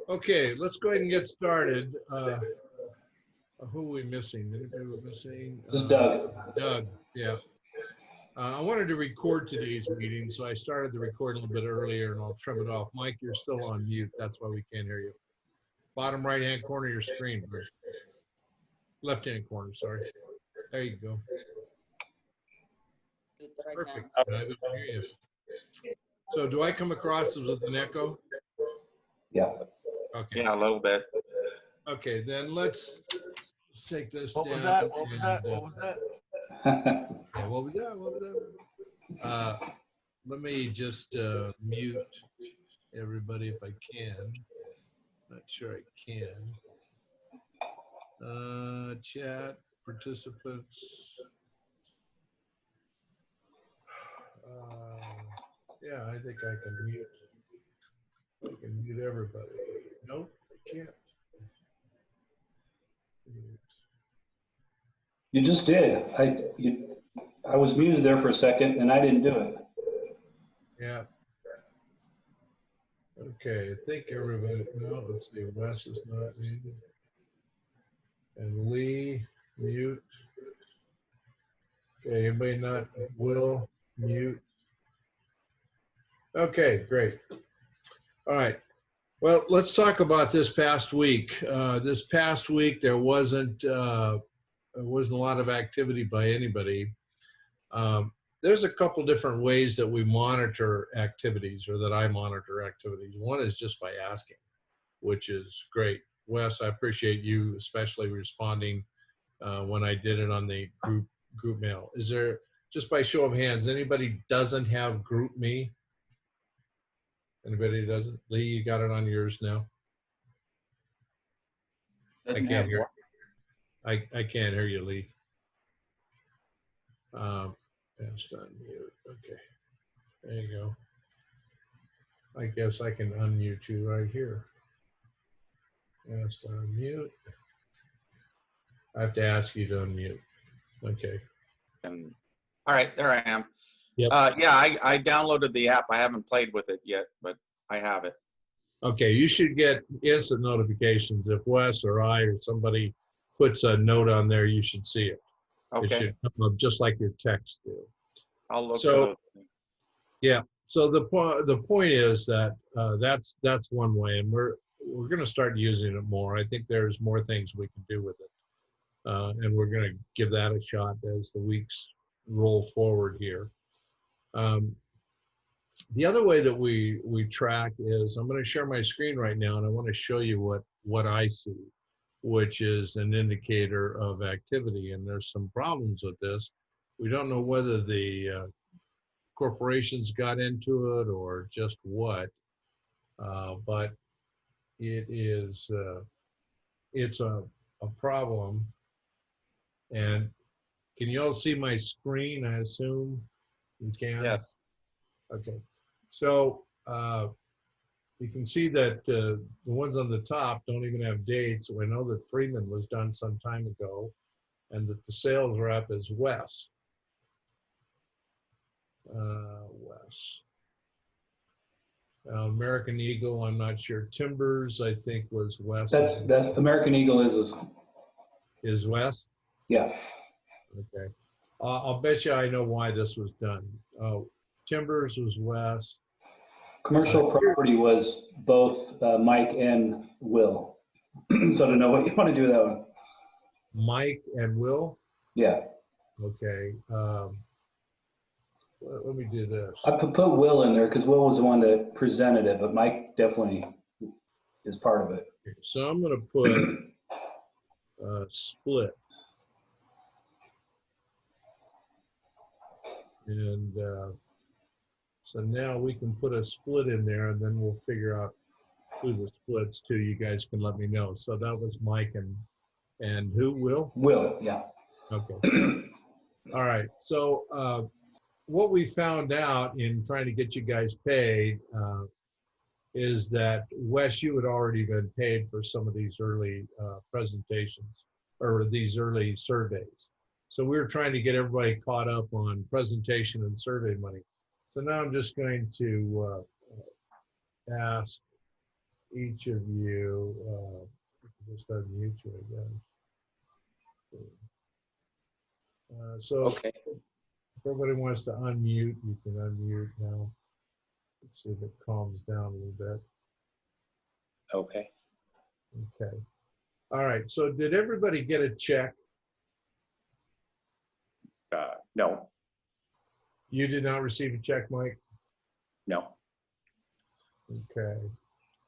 Okay, let's go ahead and get started. Who are we missing? Anybody we're missing? Just Doug. Doug, yeah. I wanted to record today's meeting, so I started the record a little bit earlier, and I'll trim it off. Mike, you're still on mute. That's why we can't hear you. Bottom right-hand corner of your screen, or left-hand corner, sorry. There you go. Perfect. I can hear you. So do I come across as with an echo? Yeah. Okay. Yeah, a little bit. Okay, then let's take this What down. was that? What was that? What was that? Yeah, what was that? What was that? Let me just mute everybody if I can. Not sure I can. Chat, participants. Yeah, I think I can mute. I can mute everybody. Nope, I can't. You just did. I was muted there for a second and I didn't do it. Yeah. Okay, I think everybody, no, let's see, Wes is not muted. And Lee, mute. Okay, anybody not, Will, mute. Okay, great. All right. Well, let's talk about this past week. This past week, there wasn't a lot of activity by anybody. There's a couple different ways that we monitor activities, or that I monitor activities. One is just by asking, which is great. Wes, I appreciate you especially responding when I did it on the group mail. Is there, just by show of hands, anybody doesn't have group me? Anybody doesn't? Lee, you got it on yours now? I can't hear. I can't hear you, Lee. That's unmute. Okay, there you go. I guess I can unmute you right here. That's unmute. I have to ask you to unmute. Okay. All right, there I am. Yep. Yeah, I downloaded the app. I haven't played with it yet, but I have it. Okay, you should get instant notifications. If Wes or I or somebody puts a note on there, you should see it. Okay. It should come up just like your text do. I'll look So, for those. Yeah. So the point is that that's one way, and we're going to start using it more. I think there's more things we can do with it, and we're going to give that a shot as the weeks roll forward here. The other way that we track is, I'm going to share my screen right now, and I want to show you what I see, which is an indicator of activity. And there's some problems with this. We don't know whether the corporations got into it or just what, but it is it's a problem. And can you all see my screen? I assume you can. Yes. Okay, so you can see that the ones on the top don't even have dates. So I know that Freeman was done some time ago, and that the sales rep is Wes. Wes. American Eagle, I'm not sure. Timbers, I think, was Wes. That's American Eagle is Wes? Yeah. Okay. I'll bet you I know why this was done. Timbers was Wes. Commercial property was both Mike and Will. So to know what you want to do that one. Mike and Will? Yeah. Okay. Let me do this. I could put Will in there because Will was the one that presented it, but Mike definitely is part of it. Okay, so I'm going to put split. And so now we can put a split in there, and then we'll figure out who the splits to. You guys can let me know. So that was Mike and who, Will? Will, yeah. Okay. All right. So what we found out in trying to get you guys paid is that, Wes, you had already been paid for some of these early presentations, or these early surveys. So we were trying to get everybody caught up on presentation and survey money. So now I'm just going to ask each of you, just unmute you again. So Okay. if everybody wants to unmute, you can unmute now. Let's see if it calms down a little bit. Okay. Okay. All right. So did everybody get a check? No, You did not receive a check, Mike? no. Okay.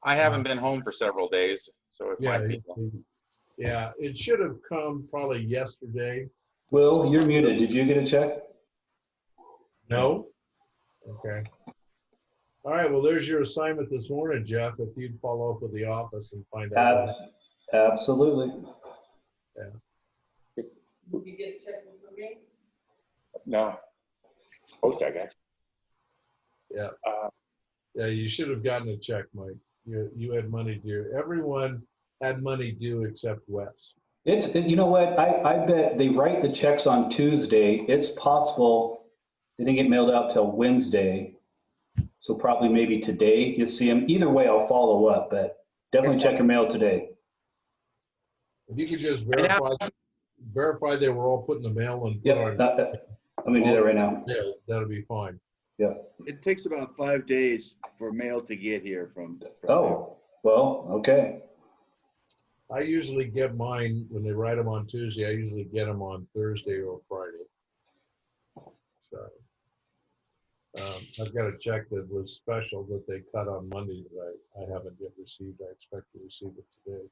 I haven't been home for several days, so it Yeah, might be. yeah, it should have come probably yesterday. Will, you're muted. Did you get a check? No? Okay. All right, well, there's your assignment this morning, Jeff, if you'd follow up with the office and find out. Absolutely. Did you get a check from me? No. Post, I guess. Yeah. Yeah, you should have gotten a check, Mike. You had money due. Everyone had money due except Wes. You know what? I bet they write the checks on Tuesday. It's possible they didn't get mailed out till Wednesday. So probably maybe today you'll see them. Either way, I'll follow up, but definitely check your mail today. If you could just verify they were all put in the mail and put Yep, on. let me do that right now. Yeah, that'll be fine. Yeah. It takes about 5 days for mail to get here from Oh, well, okay. I usually get mine when they write them on Tuesday. I usually get them on Thursday or Friday. So I've got a check that was special that they cut on Monday that I haven't yet received. I expect to receive it today.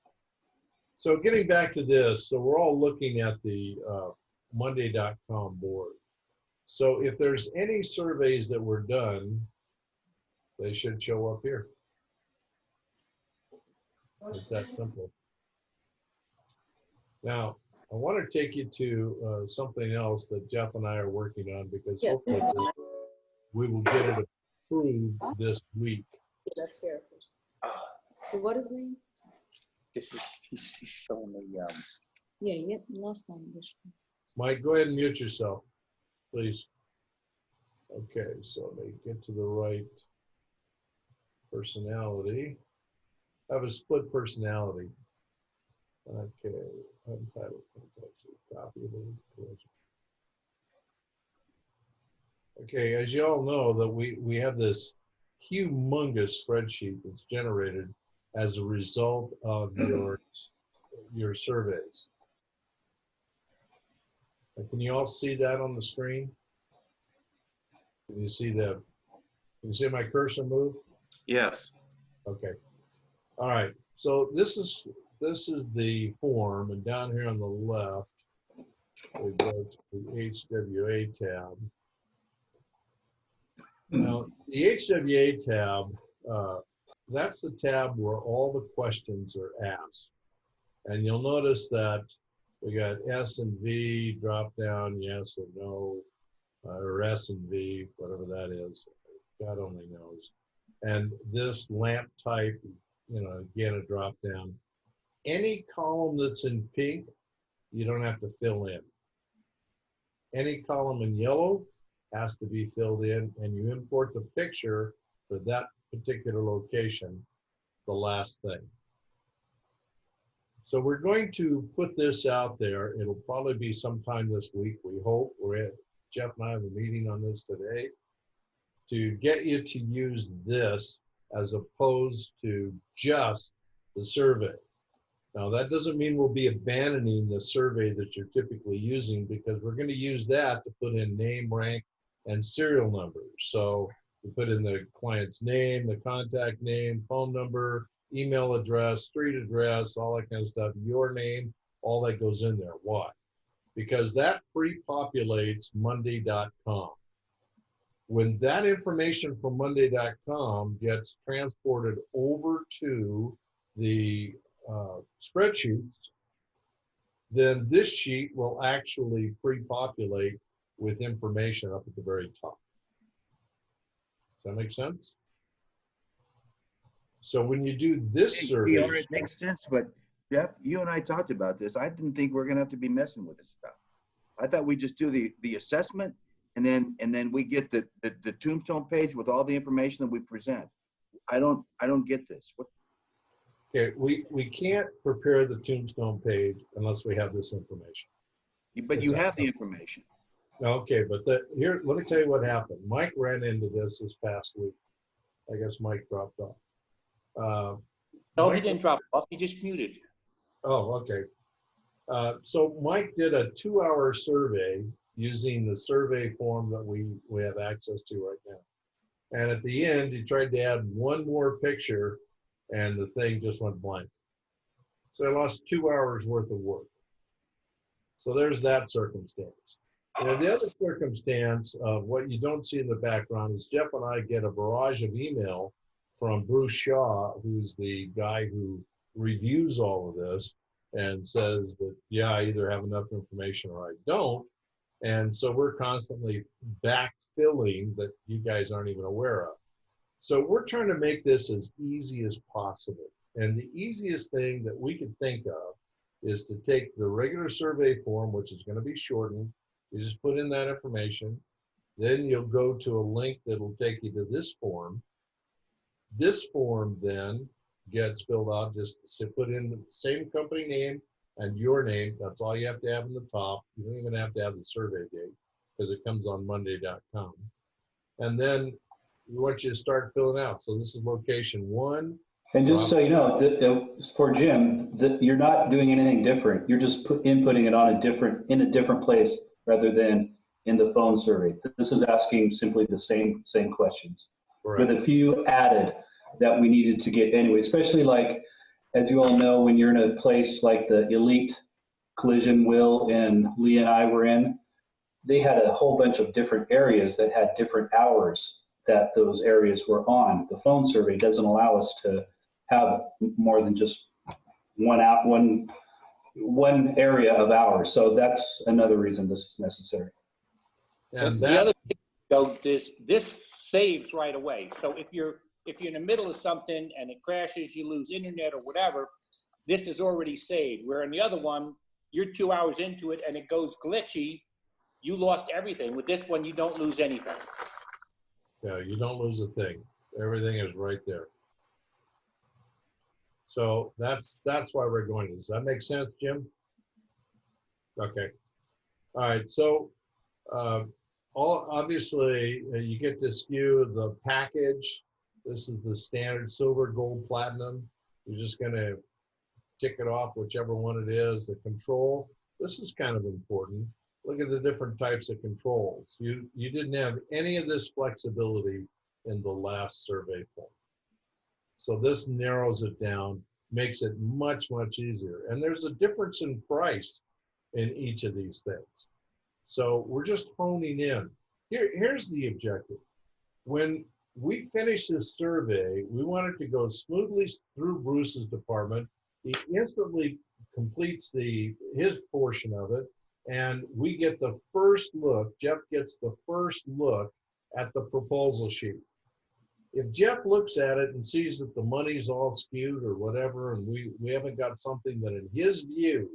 So getting back to this, so we're all looking at the Monday.com board. So if there's any surveys that were done, they should show up here. It's that simple. Now, I want to take you to something else that Jeff and I are working on because hopefully we will get it approved this week. That's fair. So what is the name? This is, he's showing me, Yeah, last time. Mike, go ahead and mute yourself, please. Okay, so let me get to the right personality. I have a split personality. Okay, untitled context, copy of it. Okay, as you all know, that we have this humongous spreadsheet that's generated as a result of your surveys. Can you all see that on the screen? Can you see my cursor move? yes. Okay. All right. So this is the form, and down here on the left, we go to the HWA tab. Now, the HWA tab, that's the tab where all the questions are asked. And you'll notice that we got S and V drop down, yes or no, or S and V, whatever that is. God only knows. And this lamp type, again, a drop down. Any column that's in pink, you don't have to fill in. Any column in yellow has to be filled in, and you import the picture for that particular location, the last thing. So we're going to put this out there. It'll probably be sometime this week, we hope. Jeff and I have a meeting on this today to get you to use this as opposed to just the survey. Now, that doesn't mean we'll be abandoning the survey that you're typically using, because we're going to use that to put in name, rank, and serial numbers. So we put in the client's name, the contact name, phone number, email address, street address, all that kind of stuff, your name, all that goes in there. Why? Because that pre-populates Monday.com. When that information from Monday.com gets transported over to the spreadsheets, then this sheet will actually pre-populate with information up at the very top. Does that make sense? So when you do this survey, It makes sense, but Jeff, you and I talked about this. I didn't think we're gonna have to be messing with this stuff. I thought we just do the assessment, and then we get the tombstone page with all the information that we present. I don't get this. Okay, we can't prepare the tombstone page unless we have this information. But you have the information. Okay, but here, let me tell you what happened. Mike ran into this past week. I guess Mike dropped off. No, he Mike- didn't drop off. He just muted. Oh, okay. So Mike did a 2-hour survey using the survey form that we have access to right now. And at the end, he tried to add one more picture and the thing just went blank. So I lost 2 hours worth of work. So there's that circumstance. And the other circumstance of what you don't see in the background is Jeff and I get a barrage of email from Bruce Shaw, who's the guy who reviews all of this and says that, yeah, I either have enough information or I don't. And so we're constantly backfilling that you guys aren't even aware of. So we're trying to make this as easy as possible. And the easiest thing that we can think of is to take the regular survey form, which is going to be shortened. You just put in that information. Then you'll go to a link that'll take you to this form. This form then gets filled out. Just put in the same company name and your name. That's all you have to have in the top. You don't even have to have the survey date because it comes on Monday.com. And then we want you to start filling out. So this is location 1. And just so you know, for Jim, you're not doing anything different. You're just inputting it on in a different place rather than in the phone survey. This is asking simply the same questions, Correct. with a few added that we needed to get anyway. Especially like, as you all know, when you're in a place like the Elite Collision Will and Lee and I were in, they had a whole bunch of different areas that had different hours that those areas were on. The phone survey doesn't allow us to have more than just one area of hours. So that's another reason this is necessary. And The that, other thing, though, this saves right away. So if you're in the middle of something and it crashes, you lose internet or whatever, this is already saved. Where in the other one, you're 2 hours into it and it goes glitchy, you lost everything. With this one, you don't lose anything. yeah, you don't lose a thing. Everything is right there. So that's why we're going to. Does that make sense, Jim? Okay. All right. So obviously you get to skew the package. This is the standard silver, gold, platinum. You're just going to tick it off, whichever one it is. The control. This is kind of important. Look at the different types of controls. You didn't have any of this flexibility in the last survey form. So this narrows it down, makes it much, much easier. And there's a difference in price in each of these things. So we're just honing in. Here's the objective. When we finish this survey, we want it to go smoothly through Bruce's department. He instantly completes his portion of it, and we get the first look. Jeff gets the first look at the proposal sheet. If Jeff looks at it and sees that the money's all skewed or whatever, and we haven't got something that in his view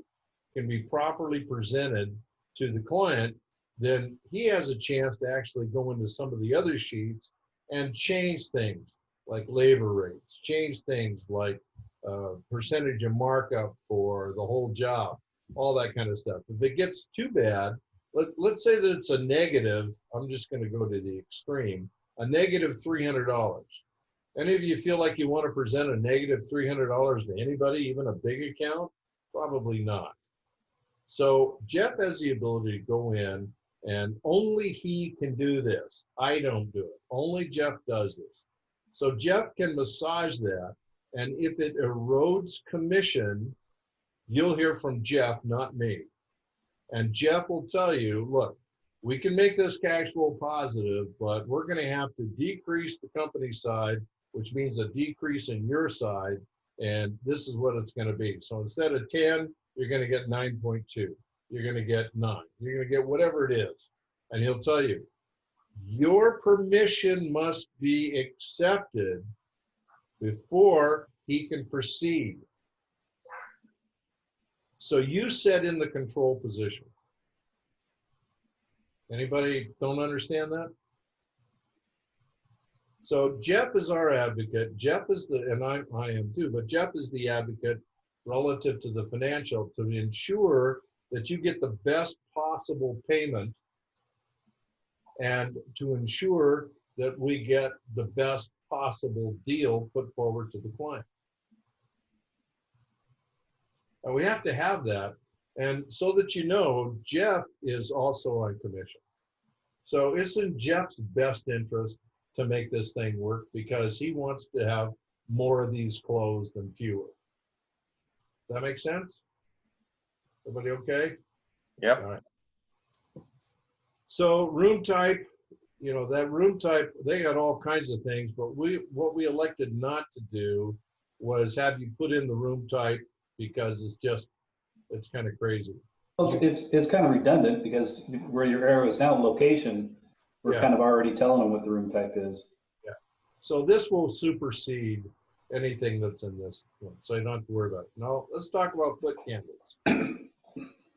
can be properly presented to the client, then he has a chance to actually go into some of the other sheets and change things like labor rates, change things like percentage of markup for the whole job, all that kind of stuff. If it gets too bad, let's say that it's a negative, I'm just going to go to the extreme, a negative $300. Any of you feel like you want to present a negative $300 to anybody, even a big account? Probably not. So Jeff has the ability to go in, and only he can do this. I don't do it. Only Jeff does this. So Jeff can massage that, and if it erodes commission, you'll hear from Jeff, not me. And Jeff will tell you, look, we can make this cash flow positive, but we're going to have to decrease the company side, which means a decrease in your side, and this is what it's going to be. So instead of 10, you're going to get 9.2. You're going to get 9. You're going to get whatever it is. And he'll tell you, your permission must be accepted before he can proceed. So you set in the control position. Anybody don't understand that? So Jeff is our advocate. Jeff is and I am too, but Jeff is the advocate relative to the financial to ensure that you get the best possible payment and to ensure that we get the best possible deal put forward to the client. And we have to have that. And so that you know, Jeff is also on commission. So it's in Jeff's best interest to make this thing work because he wants to have more of these closed than fewer. Does that make sense? Everybody okay? Yep. All right. So room type, you know, that room type, they got all kinds of things, but what we elected not to do was have you put in the room type because it's kind of crazy. Well, it's kind of redundant because where your arrow is now, location, we're Yeah. kind of already telling them what the room type is. Yeah. So this will supersede anything that's in this one, so you don't have to worry about it. Now, let's talk about foot candles.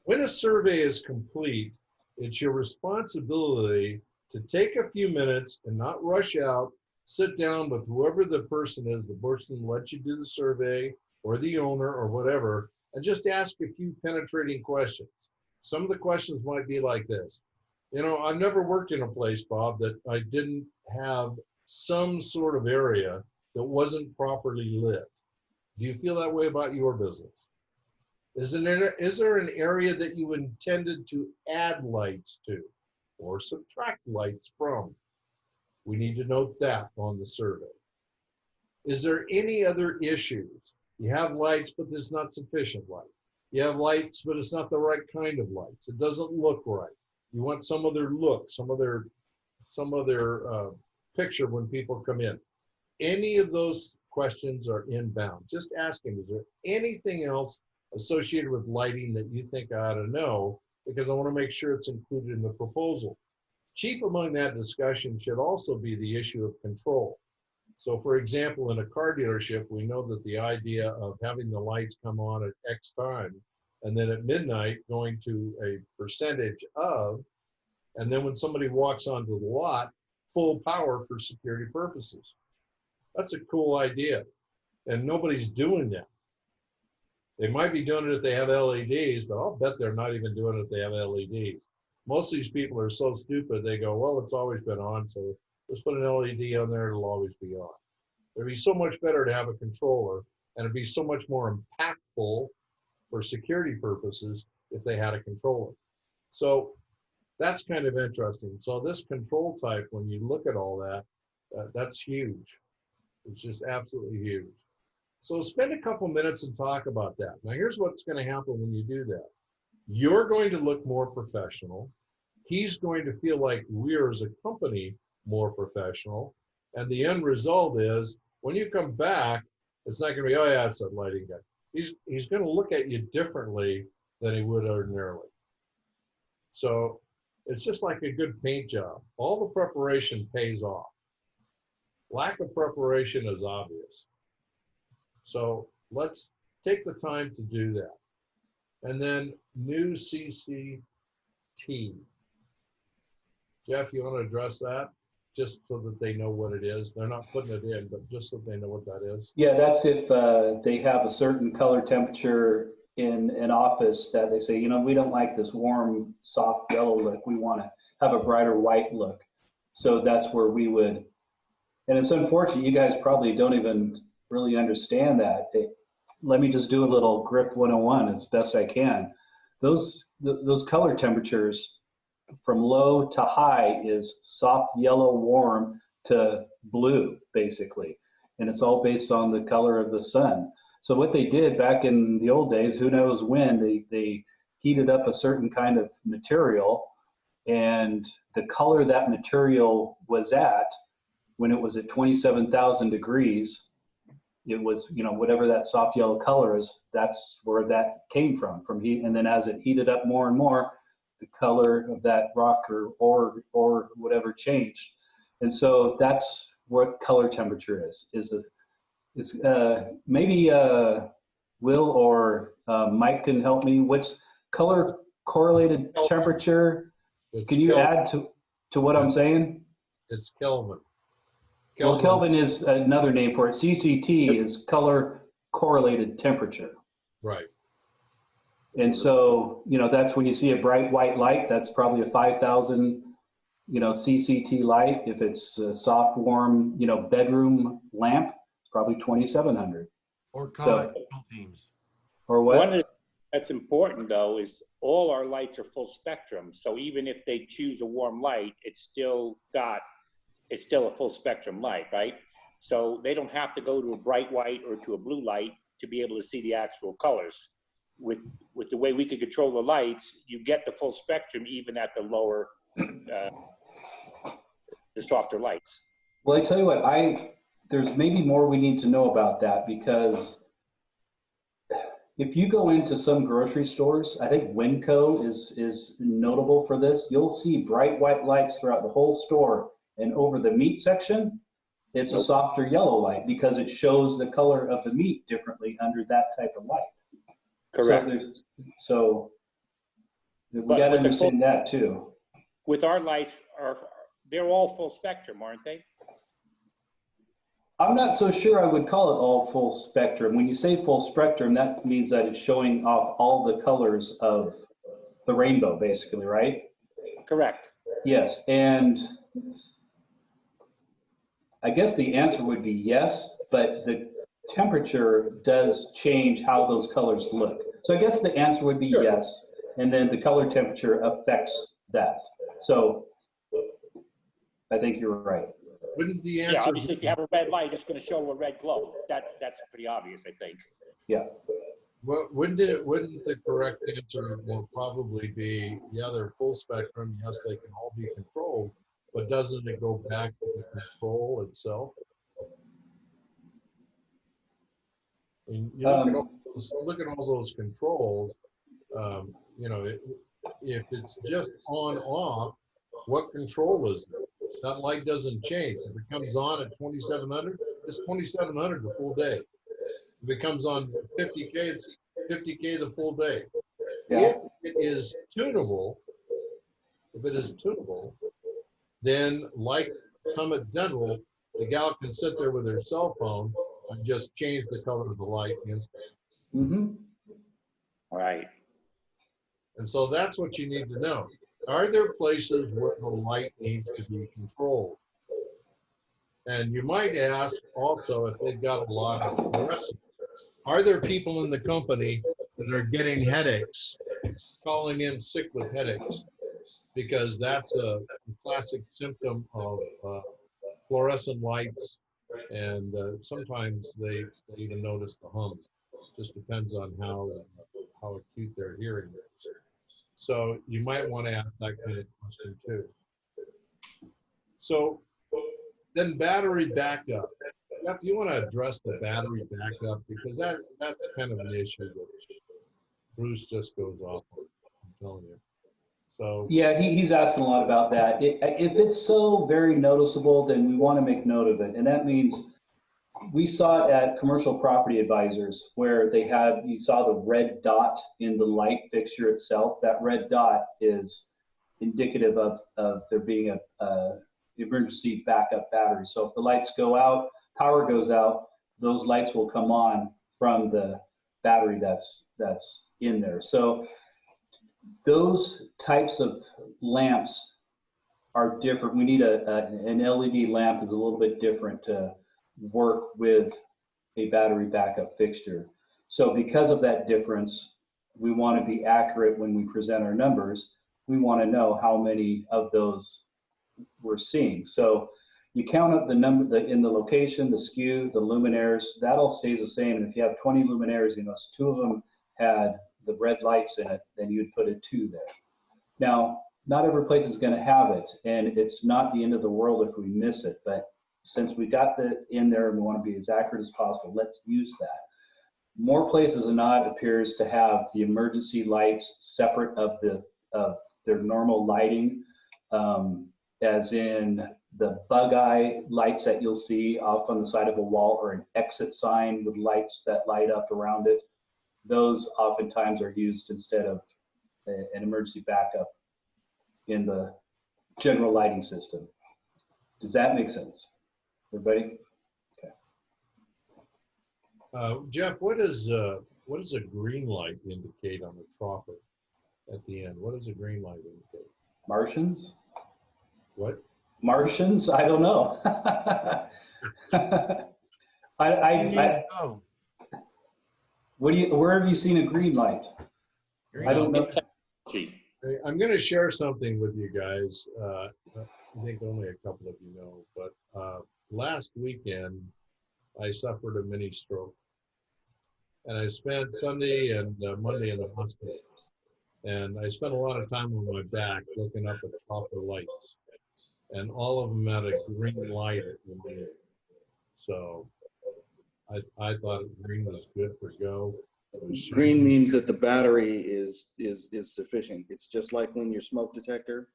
When a survey is complete, it's your responsibility to take a few minutes and not rush out, sit down with whoever the person is, the person who lets you do the survey or the owner or whatever, and just ask a few penetrating questions. Some of the questions might be like this. You know, I've never worked in a place, Bob, that I didn't have some sort of area that wasn't properly lit. Do you feel that way about your business? Is there an area that you intended to add lights to or subtract lights from? We need to note that on the survey. Is there any other issues? You have lights, but there's not sufficient light. You have lights, but it's not the right kind of lights. It doesn't look right. You want some other look, some other picture when people come in. Any of those questions are inbound. Just ask him, is there anything else associated with lighting that you think I ought to know? Because I want to make sure it's included in the proposal. Chief among that discussion should also be the issue of control. So for example, in a car dealership, we know that the idea of having the lights come on at X time, and then at midnight going to a percentage of, and then when somebody walks onto the lot, full power for security purposes. That's a cool idea, and nobody's doing that. They might be doing it if they have LEDs, but I'll bet they're not even doing it if they have LEDs. Most of these people are so stupid, they go, well, it's always been on, so let's put an LED on there, it'll always be on. It'd be so much better to have a controller, and it'd be so much more impactful for security purposes if they had a controller. So that's kind of interesting. So this control type, when you look at all that, that's huge. It's just absolutely huge. So spend a couple minutes and talk about that. Now here's what's going to happen when you do that. You're going to look more professional. He's going to feel like we're as a company more professional. And the end result is when you come back, it's not going to be, oh yeah, it's that lighting guy. He's going to look at you differently than he would ordinarily. So it's just like a good paint job. All the preparation pays off. Lack of preparation is obvious. So let's take the time to do that. And then new CCT. Jeff, you want to address that? Just so that they know what it is. They're not putting it in, but just so they know what that is. Yeah, that's if they have a certain color temperature in an office that they say, you know, we don't like this warm, soft yellow look. We want to have a brighter white look. So that's where we would, and it's unfortunate, you guys probably don't even really understand that. Let me just do a little grip 101 as best I can. Those color temperatures from low to high is soft yellow warm to blue, basically. And it's all based on the color of the sun. So what they did back in the old days, who knows when, they heated up a certain kind of material, and the color that material was at, when it was at 27,000 degrees, it was, you know, whatever that soft yellow color is, that's where that came from heat. And then as it heated up more and more, the color of that rock or whatever changed. And so that's what color temperature is maybe Will or Mike can help me. What's color correlated temperature? Can you add to what I'm saying? It's Kelvin. Well, Kelvin is another name for it. CCT is color correlated temperature. Right. And so, that's when you see a bright white light, that's probably a 5,000, CCT light. If it's a soft, warm, bedroom lamp, it's probably 2,700. Or comet teams. Or what? One of the, that's important though is all our lights are full spectrum. So even if they choose a warm light, it's still a full spectrum light, right? So they don't have to go to a bright white or to a blue light to be able to see the actual colors. With the way we could control the lights, you get the full spectrum even at the lower, the softer lights. Well, I tell you what, there's maybe more we need to know about that, because if you go into some grocery stores, I think Winco is notable for this. You'll see bright white lights throughout the whole store, and over the meat section, it's a softer yellow light because it shows the color of the meat differently under that type of light. Correct. So we got to understand that too. With our lights, they're all full spectrum, aren't they? I'm not so sure I would call it all full spectrum. When you say full spectrum, that means that it's showing off all the colors of the rainbow, basically, right? Correct. Yes, and I guess the answer would be yes, but the temperature does change how those colors look. So I guess the answer would be yes, and then the color temperature affects that. So I think you're right. Wouldn't the answer? Yeah, obviously, if you have a red light, it's going to show a red glow. That's pretty obvious, I think. Yeah. Well, wouldn't the correct answer will probably be, yeah, they're full spectrum. Yes, they can all be controlled, but doesn't it go back to the control itself? And you look at all those controls. If it's just on off, what control is it? That light doesn't change. If it comes on at 2,700, it's 2,700 the full day. If it comes on 50K, it's 50K the full day. Yeah. If it is tunable, then like Summit Dental, the gal can sit there with her cell phone and just change the color of the light instantly. Mm-hmm. Right. And so that's what you need to know. Are there places where the light needs to be controlled? And you might ask also if they've got a lot of fluorescent. Are there people in the company that are getting headaches, calling in sick with headaches? Because that's a classic symptom of fluorescent lights, and sometimes they even notice the hums. Just depends on how acute their hearing is. So you might want to ask that kind of question too. So then battery backup. Jeff, you want to address the battery backup, because that's kind of an issue that Bruce just goes off on, I'm telling you. So Yeah, he's asking a lot about that. If it's so very noticeable, then we want to make note of it. And that means we saw it at Commercial Property Advisors, where you saw the red dot in the light fixture itself. That red dot is indicative of there being a emergency backup battery. So if the lights go out, power goes out, those lights will come on from the battery that's in there. So those types of lamps are different. We need an LED lamp is a little bit different to work with a battery backup fixture. So because of that difference, we want to be accurate when we present our numbers. We want to know how many of those we're seeing. So you count up the number in the location, the skew, the luminaires, that all stays the same. And if you have 20 luminaires, 2 of them had the red lights in it, then you'd put a 2 there. Now, not every place is going to have it, and it's not the end of the world if we miss it, but since we got that in there and we want to be as accurate as possible, let's use that. More places than not appears to have the emergency lights separate of their normal lighting, as in the bug eye lights that you'll see off on the side of a wall, or an exit sign with lights that light up around it. Those oftentimes are used instead of an emergency backup in the general lighting system. Does that make sense? Everybody? Jeff, what does a green light indicate on the troffer at the end? What does a green light indicate? Martians? What? Martians? I don't know. Oh, Where have you seen a green light? I don't know. Technology. I'm going to share something with you guys. I think only a couple of you know, but last weekend I suffered a mini stroke, and I spent Sunday and Monday in the hospital. And I spent a lot of time on my back looking up at copper lights, and all of them had a green light at the end. So I thought green was good for go. Green means that the battery is sufficient. It's just like when your smoke detector,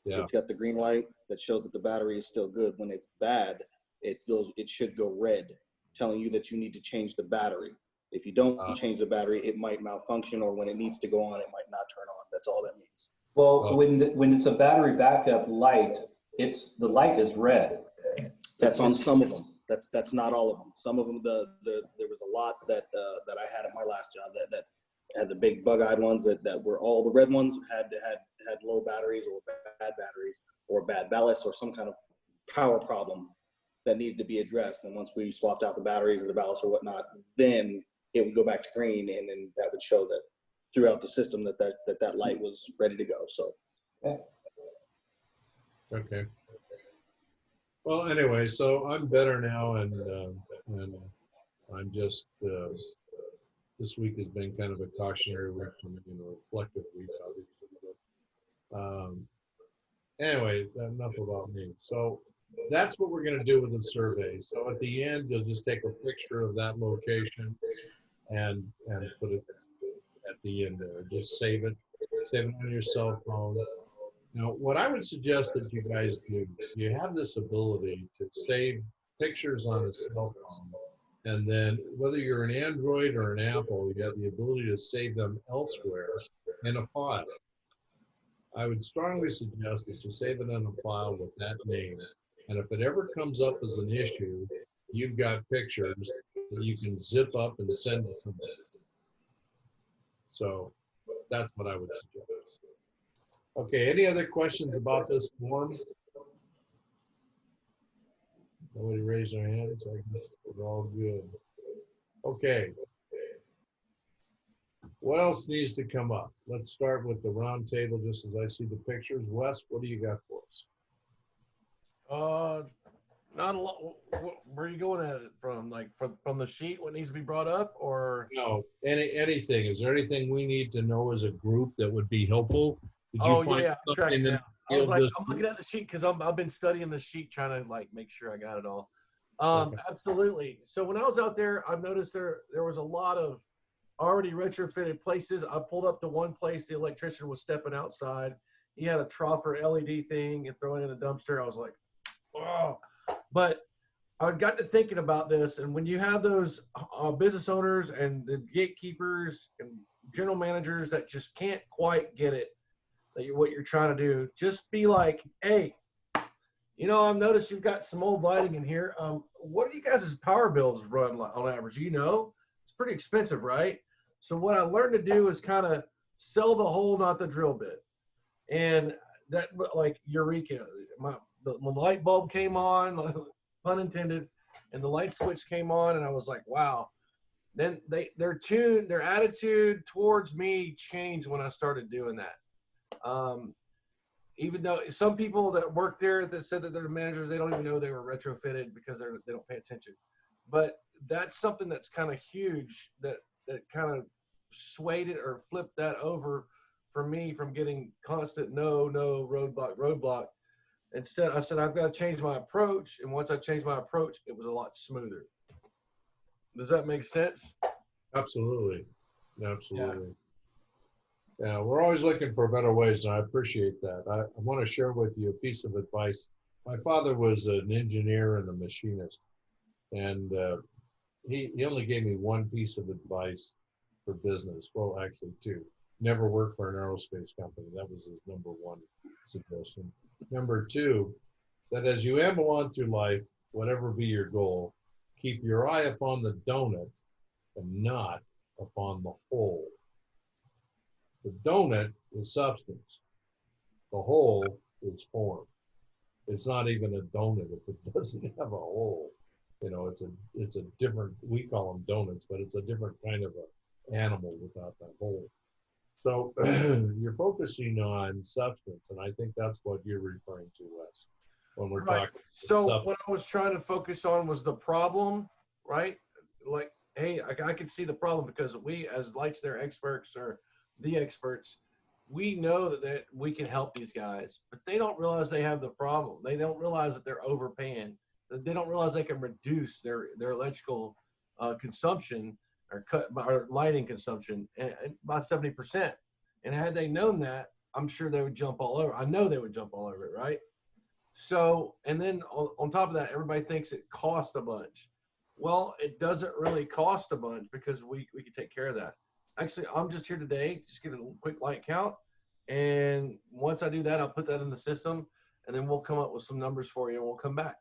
Yeah. it's got the green light that shows that the battery is still good. When it's bad, it should go red, telling you that you need to change the battery. If you don't change the battery, it might malfunction, or when it needs to go on, it might not turn on. That's all that means. Well, when it's a battery backup light, the light is red. That's on some of them. That's not all of them. Some of them, there was a lot that I had at my last job that had the big bug-eyed ones that were all the red ones had low batteries or bad batteries or bad ballasts or some kind of power problem that needed to be addressed. And once we swapped out the batteries and the ballasts or whatnot, then it would go back to green, and then that would show that throughout the system that light was ready to go. So. Okay. Well, anyway, so I'm better now, and I'm just this week has been kind of a cautionary week for me, reflective week, obviously. But anyway, enough about me. So that's what we're going to do with the survey. So at the end, you'll just take a picture of that location and put it at the end there. Just save it on your cell phone. Now, what I would suggest that you guys do, you have this ability to save pictures on a cell phone, and then whether you're an Android or an Apple, you have the ability to save them elsewhere in a file. I would strongly suggest that you save it in a file with that name, and if it ever comes up as an issue, you've got pictures that you can zip up and send to somebody. So that's what I would suggest. Okay, any other questions about this form? Nobody raised their hands, so I guess we're all good. Okay. What else needs to come up? Let's start with the round table, just as I see the pictures. Wes, what do you got for us? Not a lot. Where are you going at it from? Like from the sheet, what needs to be brought up, or? No, anything. Is there anything we need to know as a group that would be helpful? Did you find I'm tracking something down. I was like, I'm looking at the sheet because I've been studying the sheet, trying to like make sure I got it all. Okay. Absolutely. So when I was out there, I've noticed there was a lot of already retrofitted places. I pulled up to one place, the electrician was stepping outside. He had a troffer LED thing and throwing it in the dumpster. I was like, oh. But I got to thinking about this, and when you have those business owners and the gatekeepers and general managers that just can't quite get it, what you're trying to do, just be like, hey, I've noticed you've got some old lighting in here. What do you guys' power bills run on average? It's pretty expensive, right? So what I learned to do is kind of sell the hole, not the drill bit. And that, like, eureka. The light bulb came on, pun intended, and the light switch came on, and I was like, wow. Then their attitude towards me changed when I started doing that. Even though some people that work there that said that they're managers, they don't even know they were retrofitted because they don't pay attention. But that's something that's kind of huge that kind of swayed it or flipped that over for me from getting constant no roadblock. Instead, I said, I've got to change my approach. And once I changed my approach, it was a lot smoother. Does that make sense? Absolutely. Yeah, we're always looking for better ways, and I appreciate that. I want to share with you a piece of advice. My father was an engineer and a machinist, and he only gave me one piece of advice for business. Well, actually two. Never work for an aerospace company. That was his number one suggestion. Number two, said as you amble on through life, whatever be your goal, keep your eye upon the donut and not upon the whole. The donut is substance. The whole is form. It's not even a donut if it doesn't have a hole. You know, it's a different, we call them donuts, but it's a different kind of a animal without that hole. So you're focusing on substance, and I think that's what you're referring to, Wes, when we're Right. talking So substance. what I was trying to focus on was the problem, right? Like, hey, I could see the problem because we, as lights there experts or the experts, we know that we can help these guys, but they don't realize they have the problem. They don't realize that they're overpaying. They don't realize they can reduce their electrical consumption or cut by or lighting consumption by 70%. And had they known that, I'm sure they would jump all over. I know they would jump all over it, right? So, and then on top of that, everybody thinks it costs a bunch. Well, it doesn't really cost a bunch because we can take care of that. Actually, I'm just here today, just get a quick light count. And once I do that, I'll put that in the system and then we'll come up with some numbers for you and we'll come back.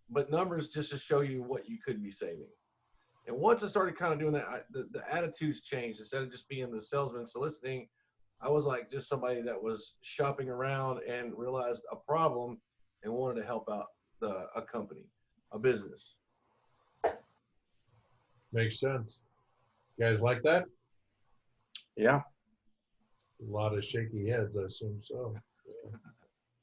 But numbers just to show you what you could be saving. And once I started kind of doing that, the attitudes changed. Instead of just being the salesman soliciting, I was like just somebody that was shopping around and realized a problem and wanted to help out a company, a business. Makes sense. You guys like that? Yeah. A lot of shaky heads, I assume so. Yeah.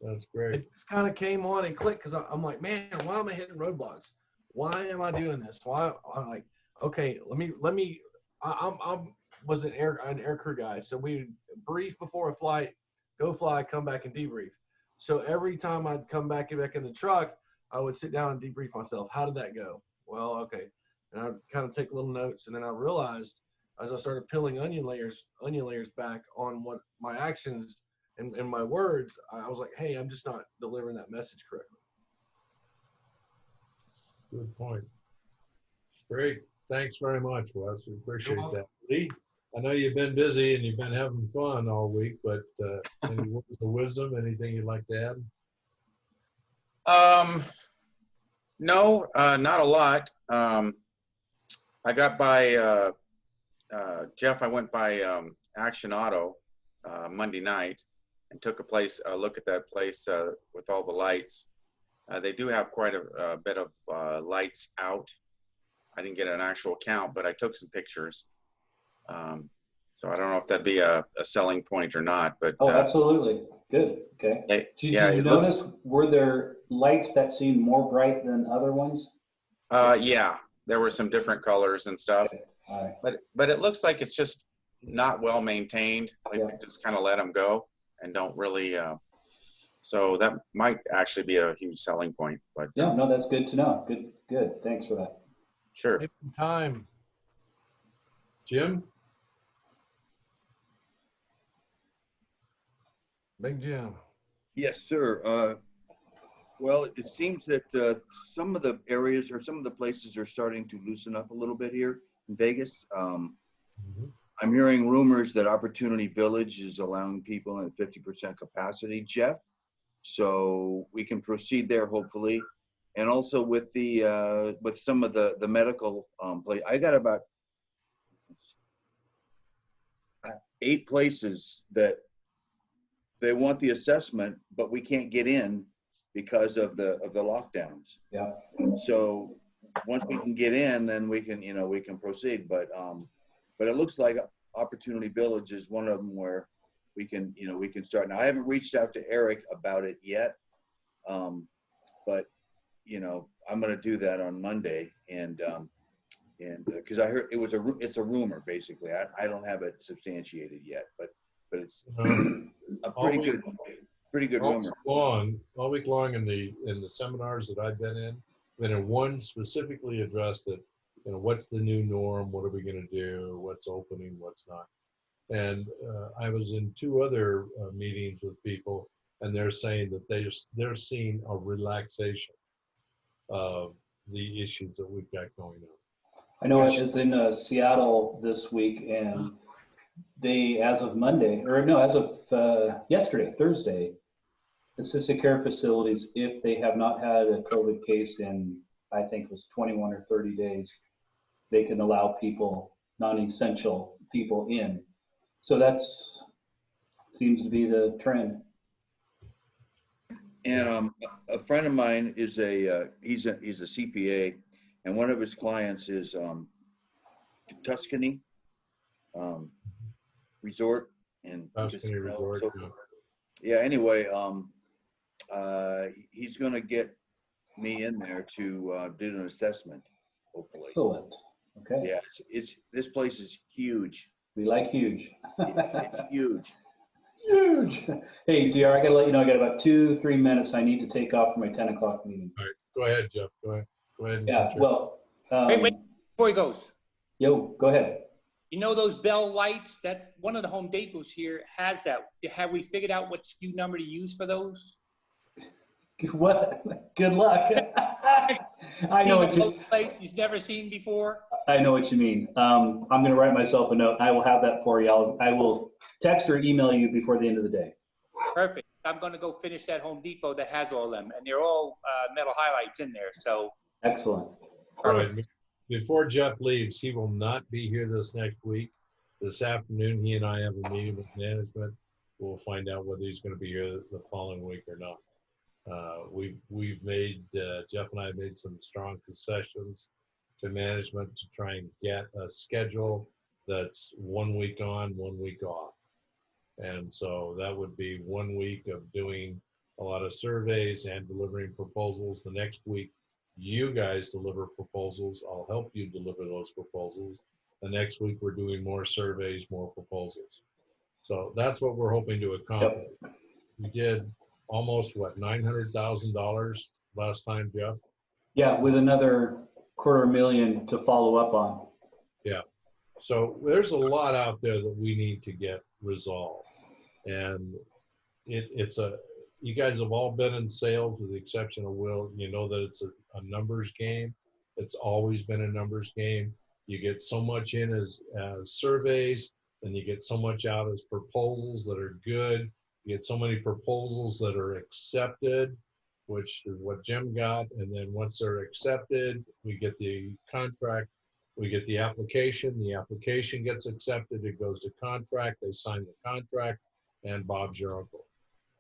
That's great. It just kind of came on and clicked because I'm like, man, why am I hitting roadblocks? Why am I doing this? Why? I'm like, okay, let me. I was an air crew guy, so we brief before a flight, go fly, come back and debrief. So every time I'd come back in the truck, I would sit down and debrief myself. How did that go? Well, okay, and I'd kind of take little notes, and then I realized as I started peeling onion layers back on what my actions and my words, I was like, hey, I'm just not delivering that message correctly. Good point. Great. Thanks very much, Wes. We appreciate welcome. that. Lee, I know you've been busy and you've been having fun all week, but any words of wisdom, anything you'd like to add? No, not a lot. I got by Jeff. I went by Action Auto Monday night and took a look at that place with all the lights. They do have quite a bit of lights out. I didn't get an actual count, but I took some pictures. So I don't know if that'd be a selling point or not, but Oh, absolutely. Good. Okay. Did you notice, were there lights that seemed more bright than other ones? Yeah, there were some different colors and stuff. Okay. All right. But it looks like it's just not well maintained. Like Yeah. they just kind of let them go and don't really. So that might actually be a huge selling point. But Yeah, no, that's good to know. Good. Thanks for that. sure. Time. Jim? Big Jim. Yes, sir. Well, it seems that some of the areas or some of the places are starting to loosen up a little bit here in Vegas. I'm hearing rumors that Opportunity Village is allowing people at 50% capacity, Jeff. So we can proceed there, hopefully. And also with the with some of the medical place, I got about 8 places that they want the assessment, but we can't get in because of the lockdowns. Yeah. So once we can get in, then we can we can proceed. But it looks like Opportunity Village is one of them where we can we can start. Now I haven't reached out to Eric about it yet, but I'm going to do that on Monday, and because I heard it's a rumor basically. I don't have it substantiated yet, but it's a pretty good rumor. All week long in the seminars that I've been in one specifically addressed it. What's the new norm? What are we going to do? What's opening? What's not? And I was in 2 other meetings with people, and they're saying that they're seeing a relaxation of the issues that we've got going on. I know I was in Seattle this week, and they, as of Monday, or no, as of yesterday, Thursday, assisted care facilities, if they have not had a COVID case in, I think it was 21 or 30 days, they can allow people, non-essential people in. So that's, seems to be the trend. And a friend of mine is he's a CPA, and one of his clients is Tuscany Resort in Tuscany Resort. So, yeah. Anyway, he's going to get me in there to do an assessment, hopefully. Excellent. Okay. Yeah, it's this place is huge. We like huge. It's huge. Huge. Hey, DR, I gotta let you know, I got about 2-3 minutes. I need to take off for my 10 o'clock meeting. All right, go ahead, Jeff. Go ahead. Go ahead. And Yeah, contribute. well, Wait, before he goes. yo, go ahead. You know those bell lights that one of the Home Depots here has that? Have we figured out what SKU number to use for those? What? Good luck. I know what you. Place you've never seen before. I know what you mean. I'm gonna write myself a note. I will have that for you. I will text or email you before the end of the day. Perfect. I'm gonna go finish that Home Depot that has all them, and they're all metal highlights in there. So Excellent. All right. Before Jeff leaves, he will not be here this next week. This afternoon, he and I have a meeting with management. We'll find out whether he's going to be here the following week or not. We've made, Jeff and I have made some strong concessions to management to try and get a schedule that's 1 week on, 1 week off. And so that would be 1 week of doing a lot of surveys and delivering proposals. The next week, you guys deliver proposals. I'll help you deliver those proposals. The next week, we're doing more surveys, more proposals. So that's what we're hoping to accomplish. Yep. We did almost, what, $900,000 last time, Jeff? Yeah, with another $250,000 to follow up on. Yeah. So there's a lot out there that we need to get resolved. And you guys have all been in sales with the exception of Will. You know that it's a numbers game. It's always been a numbers game. You get so much in as surveys, and you get so much out as proposals that are good. You get so many proposals that are accepted, which is what Jim got. And then once they're accepted, we get the contract, we get the application gets accepted, it goes to contract, they sign the contract, and Bob's your uncle.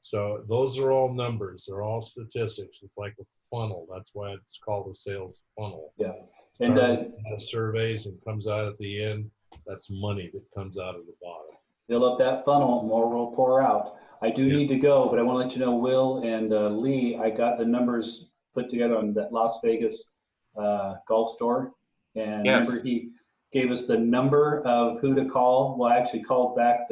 So those are all numbers, they're all statistics. It's like a funnel. That's why it's called a sales funnel. Yeah. And surveys and comes out at the end. That's money that comes out of the bottom. Fill up that funnel, more will pour out. I do need to go, but I want to let you know, Will and Lee, I got the numbers put together on that Las Vegas golf store. And yes. Remember, he gave us the number of who to call. Well, I actually called back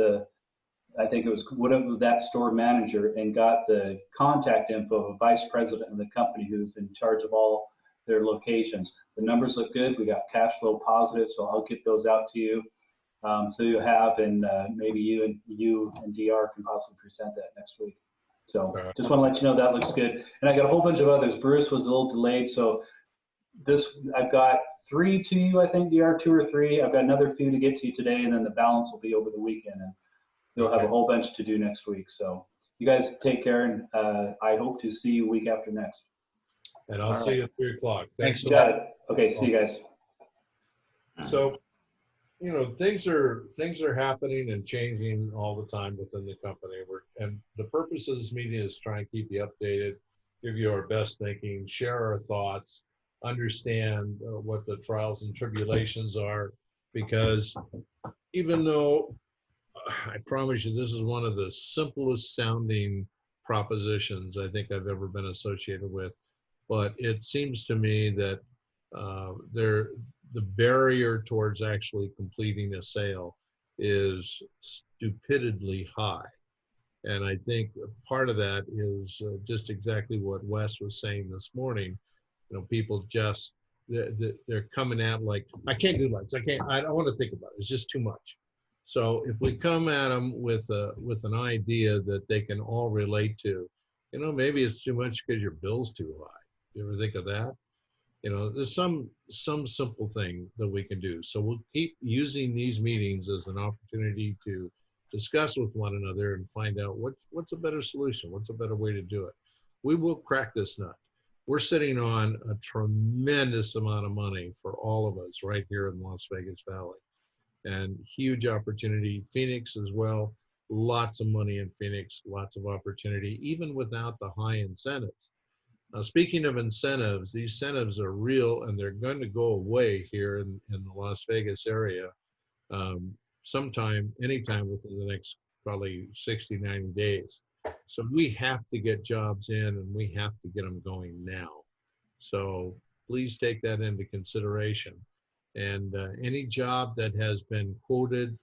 I think it was whatever that store manager, and got the contact info of a vice president of the company who's in charge of all their locations. The numbers look good. We got cash flow positive, so I'll get those out to you. So you have, and maybe you and DR can possibly present that next week. So just want to let you know that looks good. And I got a whole bunch of others. Bruce was a little delayed, so I've got 3 to you, I think, DR, 2 or 3. I've got another few to get to you today, and then the balance will be over the weekend. And you'll have a whole bunch to do next week. So you guys take care, and I hope to see you week after next. And I'll see you at 3 o'clock. Thanks. You got it. Okay, see you guys. So, you know, things are happening and changing all the time within the company. And the purpose of this meeting is to try and keep you updated, give you our best thinking, share our thoughts, understand what the trials and tribulations are, because even though I promise you this is one of the simplest sounding propositions I think I've ever been associated with, but it seems to me that the barrier towards actually completing a sale is stupidly high. And I think part of that is just exactly what Wes was saying this morning. You know, people just, they're coming out like, I can't do lights. I don't want to think about it. It's just too much. So if we come at them with an idea that they can all relate to, you know, maybe it's too much because your bill's too high. You ever think of that? You know, there's some simple thing that we can do. So we'll keep using these meetings as an opportunity to discuss with one another and find out what's a better solution, what's a better way to do it. We will crack this nut. We're sitting on a tremendous amount of money for all of us right here in Las Vegas Valley, and huge opportunity. Phoenix as well, lots of money in Phoenix, lots of opportunity, even without the high incentives. Now, speaking of incentives, these incentives are real and they're going to go away here in the Las Vegas area sometime, anytime within the next probably 60, 90 days. So we have to get jobs in and we have to get them going now. So please take that into consideration. And any job that has been quoted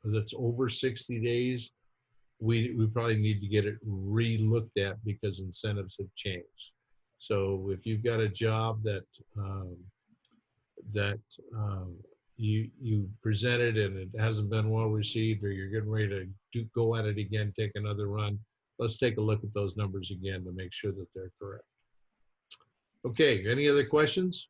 that's over 60 days, we probably need to get it re-looked at because incentives have changed. So if you've got a job that you presented and it hasn't been well received, or you're getting ready to go at it again, take another run, let's take a look at those numbers again to make sure that they're correct. Okay, any other questions?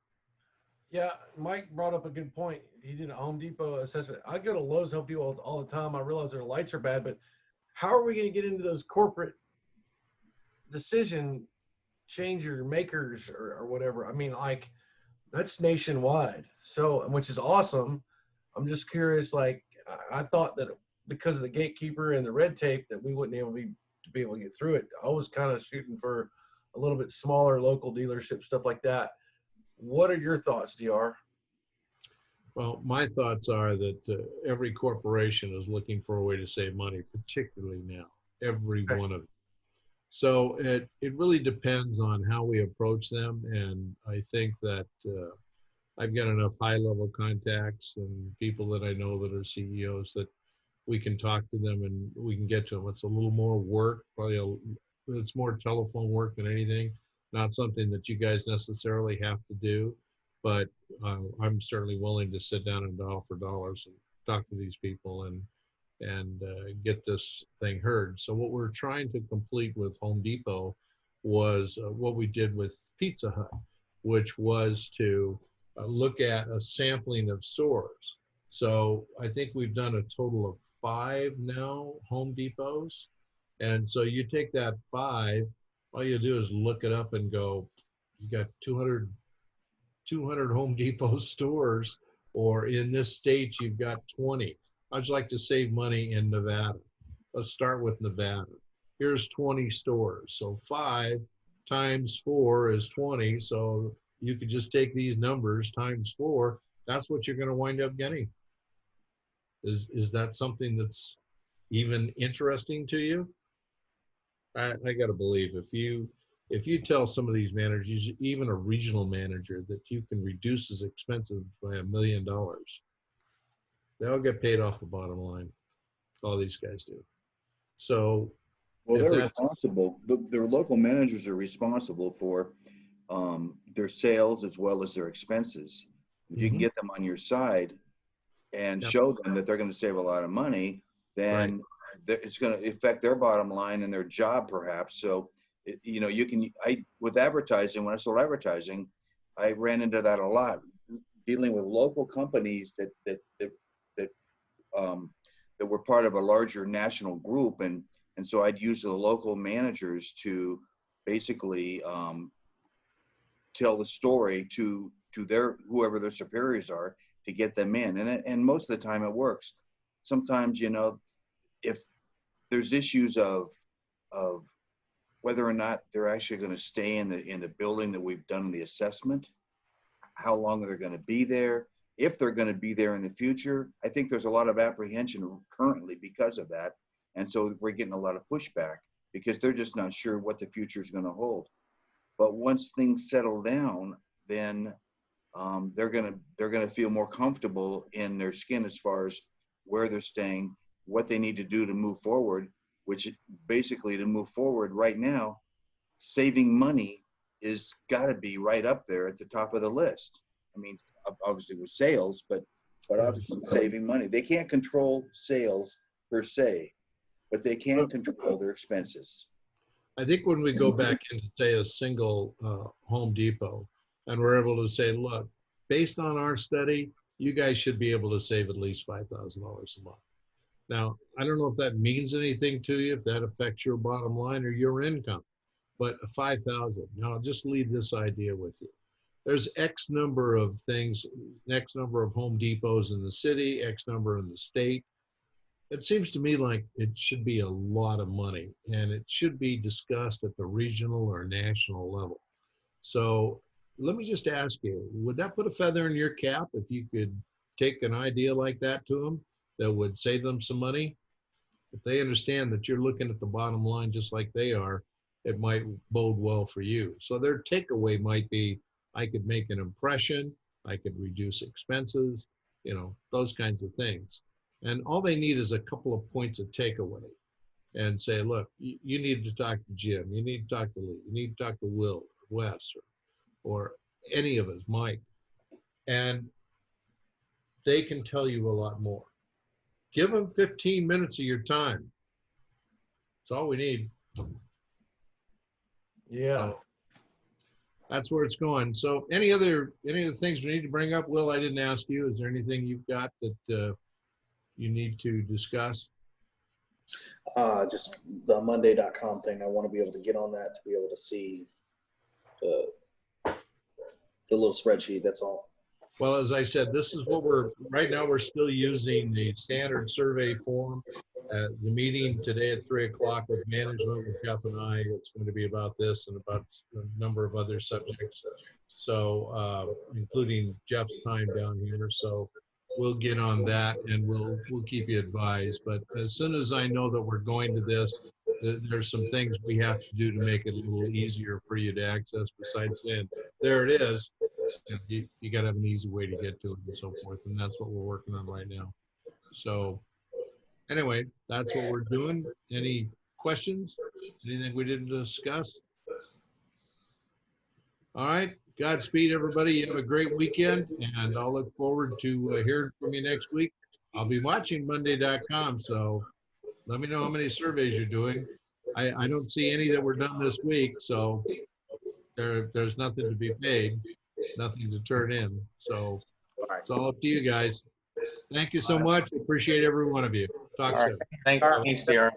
Yeah, Mike brought up a good point. He did a Home Depot assessment. I go to Lowe's, Home Depot all the time. I realize their lights are bad, but how are we going to get into those corporate decision changer makers or whatever? I mean, like, that's nationwide. So, which is awesome. I'm just curious, like, I thought that because of the gatekeeper and the red tape that we wouldn't be able to get through it. I was kind of shooting for a little bit smaller local dealership, stuff like that. What are your thoughts, DR? Well, my thoughts are that every corporation is looking for a way to save money, particularly now, every one of them. So it really depends on how we approach them. And I think that I've got enough high-level contacts and people that I know that are CEOs that we can talk to them and we can get to them. It's a little more work, it's more telephone work than anything, not something that you guys necessarily have to do. But I'm certainly willing to sit down and dial for dollars and talk to these people and get this thing heard. So what we're trying to complete with Home Depot was what we did with Pizza Hut, which was to look at a sampling of stores. So I think we've done a total of 5 now Home Depots. And so you take that 5, all you do is look it up and go, you got 200 Home Depot stores, or in this state, you've got 20. I'd like to save money in Nevada. Let's start with Nevada. Here's 20 stores. So 5 times 4 is 20. So you could just take these numbers times 4. That's what you're going to wind up getting. Is that something that's even interesting to you? I got to believe if you tell some of these managers, even a regional manager, that you can reduce his expenses by $1 million, they'll get paid off the bottom line. All these guys do. So, well, they're responsible. Their local managers are responsible for their sales as well as their expenses. If you can get them on your side and show them that they're going to save a lot of money, then it's going to affect their bottom line and their job, perhaps. So, with advertising, when I sold advertising, I ran into that a lot, dealing with local companies that were part of a larger national group, and so I'd use the local managers to basically tell the story to whoever their superiors are, to get them in, and most of the time it works. Sometimes, if there's issues of whether or not they're actually going to stay in the building that we've done the assessment, how long they're going to be there, if they're going to be there in the future. I think there's a lot of apprehension currently because of that. And so we're getting a lot of pushback because they're just not sure what the future is going to hold. But once things settle down, then they're going to feel more comfortable in their skin as far as where they're staying, what they need to do to move forward, which basically to move forward right now, saving money is got to be right up there at the top of the list. I mean, obviously with sales, but obviously saving money. They can't control sales per se, but they can control their expenses. I think when we go back into, say, a single Home Depot, and we're able to say, look, based on our study, you guys should be able to save at least $5,000 a month. Now, I don't know if that means anything to you, if that affects your bottom line or your income, but 5,000. Now, I'll just leave this idea with you. There's X number of things, X number of Home Depots in the city, X number in the state. It seems to me like it should be a lot of money, and it should be discussed at the regional or national level. So let me just ask you, would that put a feather in your cap if you could take an idea like that to them that would save them some money? If they understand that you're looking at the bottom line just like they are, it might bode well for you. So their takeaway might be, I could make an impression, I could reduce expenses, you know, those kinds of things. And all they need is a couple of points of takeaway and say, look, you need to talk to Jim, you need to talk to Lee, you need to talk to Will, or Wes, or any of us, Mike, and they can tell you a lot more. Give them 15 minutes of your time. That's all we need. Yeah. That's where it's going. So any other things we need to bring up? Will, I didn't ask you. Is there anything you've got that you need to discuss? Just the Monday.com thing. I want to be able to get on that to be able to see the little spreadsheet. That's all. Well, as I said, this is what right now we're still using the standard survey form. The meeting today at 3 o'clock with management, with Jeff and I, it's going to be about this and about a number of other subjects. So, including Jeff's time down here. So we'll get on that and we'll keep you advised. But as soon as I know that we're going to this, there's some things we have to do to make it a little easier for you to access besides saying, there it is. You got to have an easy way to get to it and so forth. And that's what we're working on right now. So anyway, that's what we're doing. Any questions? Anything we didn't discuss? All right. Godspeed, everybody. You have a great weekend, and I'll look forward to hearing from you next week. I'll be watching Monday.com, so let me know how many surveys you're doing. I don't see any that were done this week, so there's nothing to be paid, nothing to turn in. So it's all up to you guys. Thank you so much. Appreciate every one of you. Talk soon. Thanks, DR.